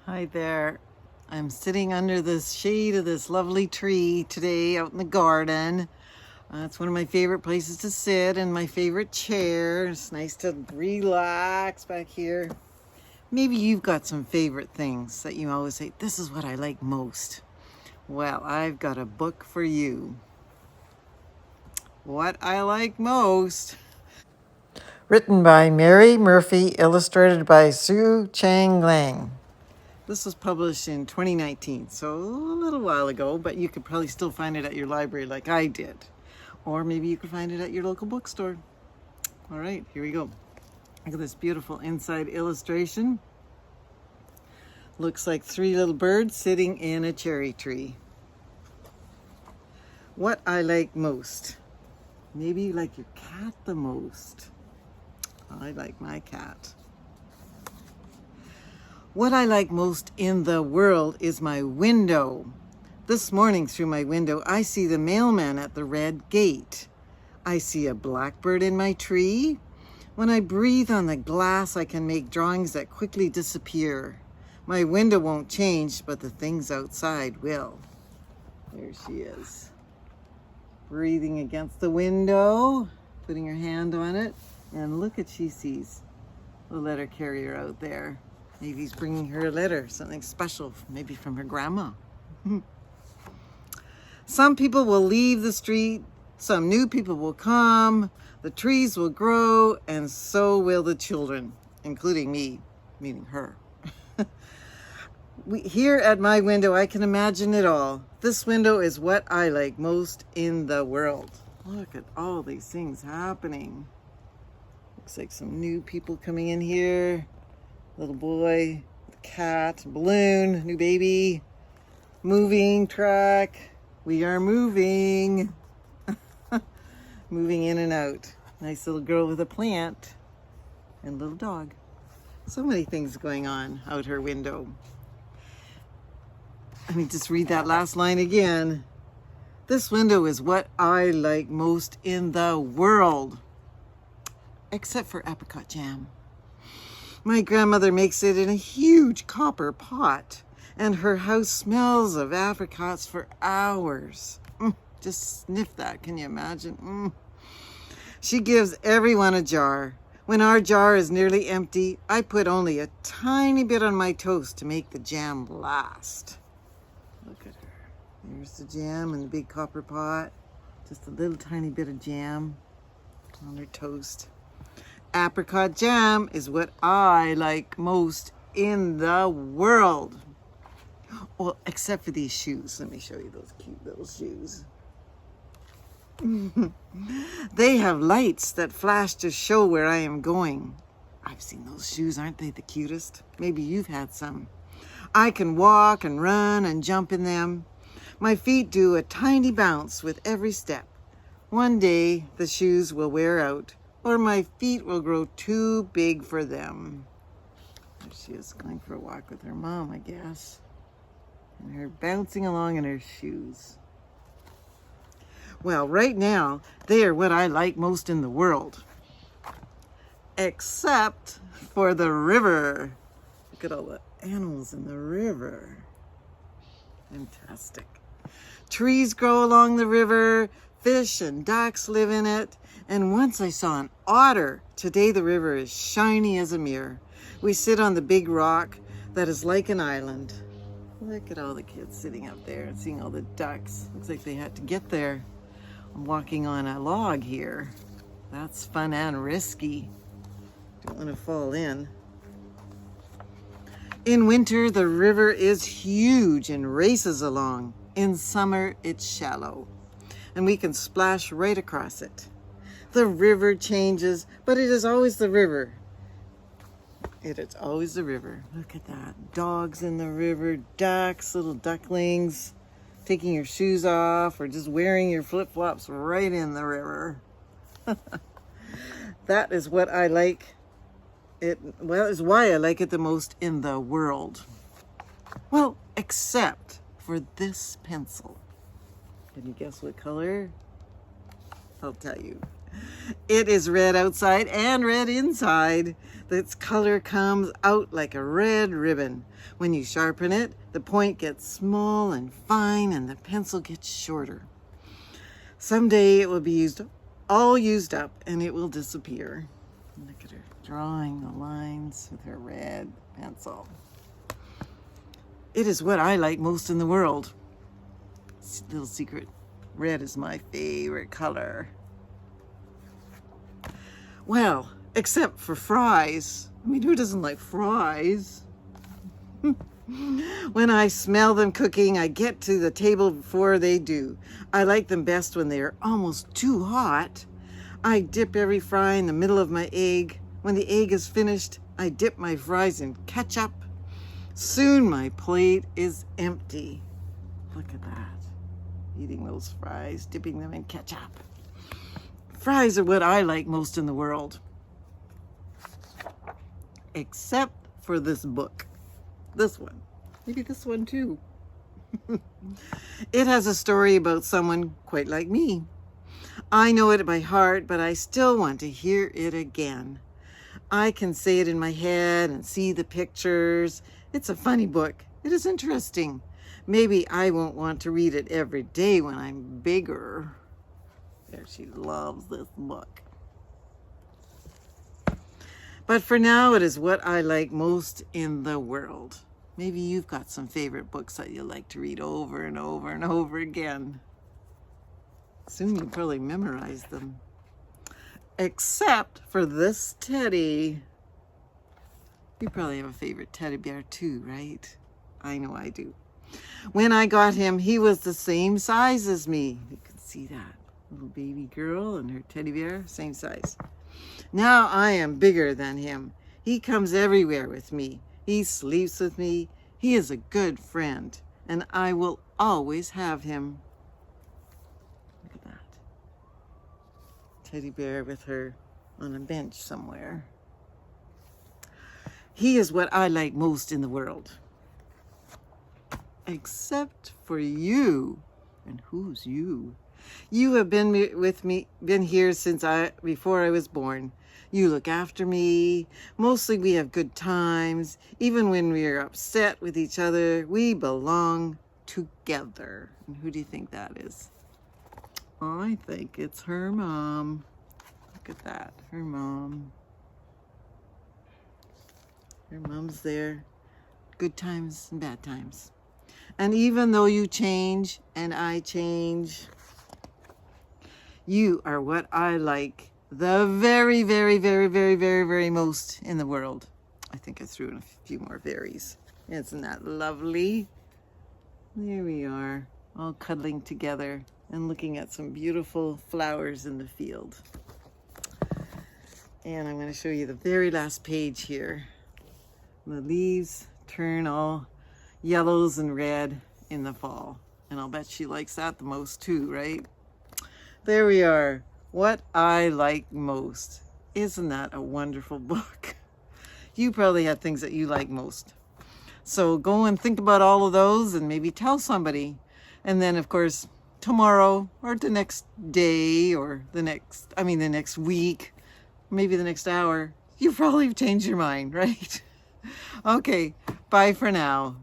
Hi there. I'm sitting under the shade of this lovely tree today out in the garden. It's one of my favorite places to sit and my favorite chair. It's nice to relax back here. Maybe you've got some favorite things that you always say, this is what I like most. Well, I've got a book for you. What I like most. Written by Mary Murphy, illustrated by Cheng-Liang. This was published in 2019, so a little while ago, but you could probably still find it at your library like I did. Or maybe you could find it at your local bookstore. All right, here we go. Look at this beautiful inside illustration. Looks like 3 little birds sitting in a cherry tree. What I like most. Maybe you like your cat the most. I like my cat. What I like most in the world is my window. This morning through my window, I see the mailman at the red gate. I see a blackbird in my tree. When I breathe on the glass, I can make drawings that quickly disappear. My window won't change, but the things outside will. There she is. Breathing against the window, putting her hand on it, and look at she sees the letter carrier out there. Maybe he's bringing her a letter, something special, maybe from her grandma. Some people will leave the street, some new people will come, the trees will grow, and so will the children, including me, meaning her. Here at my window, I can imagine it all. This window is what I like most in the world. Look at all these things happening. Looks like some new people coming in here. Little boy, cat, balloon, new baby, moving truck. We are moving. Moving in and out. Nice little girl with a plant and little dog. So many things going on out her window. Let me just read that last line again. This window is what I like most in the world, except for apricot jam. My grandmother makes it in a huge copper pot, and her house smells of apricots for hours. Just sniff that, can you imagine? She gives everyone a jar. When our jar is nearly empty, I put only a tiny bit on my toast to make the jam last. Look at her. There's the jam in the big copper pot. Just a little tiny bit of jam on her toast. Apricot jam is what I like most in the world. Well, except for these shoes. Let me show you those cute little shoes. They have lights that flash to show where I am going. I've seen those shoes, aren't they the cutest? Maybe you've had some. I can walk and run and jump in them. My feet do a tiny bounce with every step. One day the shoes will wear out, or my feet will grow too big for them. There she is, going for a walk with her mom, I guess. And her bouncing along in her shoes. Well, right now, they are what I like most in the world. Except for the river. Look at all the animals in the river. Fantastic. Trees grow along the river. Fish and ducks live in it. And once I saw an otter. Today the river is shiny as a mirror. We sit on the big rock that is like an island. Look at all the kids sitting up there and seeing all the ducks. Looks like they had to get there. I'm walking on a log here. That's fun and risky. Don't want to fall in. In winter, the river is huge and races along. In summer, it's shallow, and we can splash right across it. The river changes, but it is always the river. It is always the river. Look at that. Dogs in the river, ducks, little ducklings, taking your shoes off or just wearing your flip-flops right in the river. That is what I like. Well, is why I like it the most in the world. Well, except for this pencil. Can you guess what color? I'll tell you It is red outside and red inside. Its color comes out like a red ribbon. When you sharpen it, the point gets small and fine and the pencil gets shorter. Someday it will be all used up and it will disappear. Look at her drawing the lines with her red pencil. It is what I like most in the world. Little secret, red is my favorite color. Well, except for fries. I mean, who doesn't like fries? When I smell them cooking, I get to the table before they do. I like them best when they are almost too hot. I dip every fry in the middle of my egg. When the egg is finished, I dip my fries in ketchup. Soon my plate is empty. Look at that. Eating those fries, dipping them in ketchup. Fries are what I like most in the world. Except for this book. This one. Maybe this one too. It has a story about someone quite like me. I know it by heart, but I still want to hear it again. I can say it in my head and see the pictures. It's a funny book. It is interesting. Maybe I won't want to read it every day when I'm bigger. There, she loves this book. But for now, it is what I like most in the world. Maybe you've got some favorite books that you like to read over and over and over again. Soon you'll probably memorize them. Except for this teddy. You probably have a favorite teddy bear too, right? I know I do. When I got him, he was the same size as me. You can see that. Little baby girl and her teddy bear, same size. Now I am bigger than him. He comes everywhere with me. He sleeps with me. He is a good friend, and I will always have him. Look at that. Teddy bear with her on a bench somewhere. He is what I like most in the world. Except for you. And who's you? You have been with me, been here since before I was born. You look after me. Mostly we have good times. Even when we are upset with each other, we belong together. And who do you think that is? I think it's her mom. Look at that, her mom. Her mom's there. Good times and bad times. And even though you change and I change, you are what I like the very, very, very, very, very, very most in the world. I think I threw in a few more berries. Isn't that lovely? There we are, all cuddling together and looking at some beautiful flowers in the field. And I'm going to show you the very last page here. The leaves turn all yellows and red in the fall. And I'll bet she likes that the most too, right? There we are. What I like most. Isn't that a wonderful book? You probably have things that you like most. So go and think about all of those and maybe tell somebody. And then, of course, tomorrow or the next day or the next week, maybe the next hour, you probably changed your mind, right? Okay, bye for now.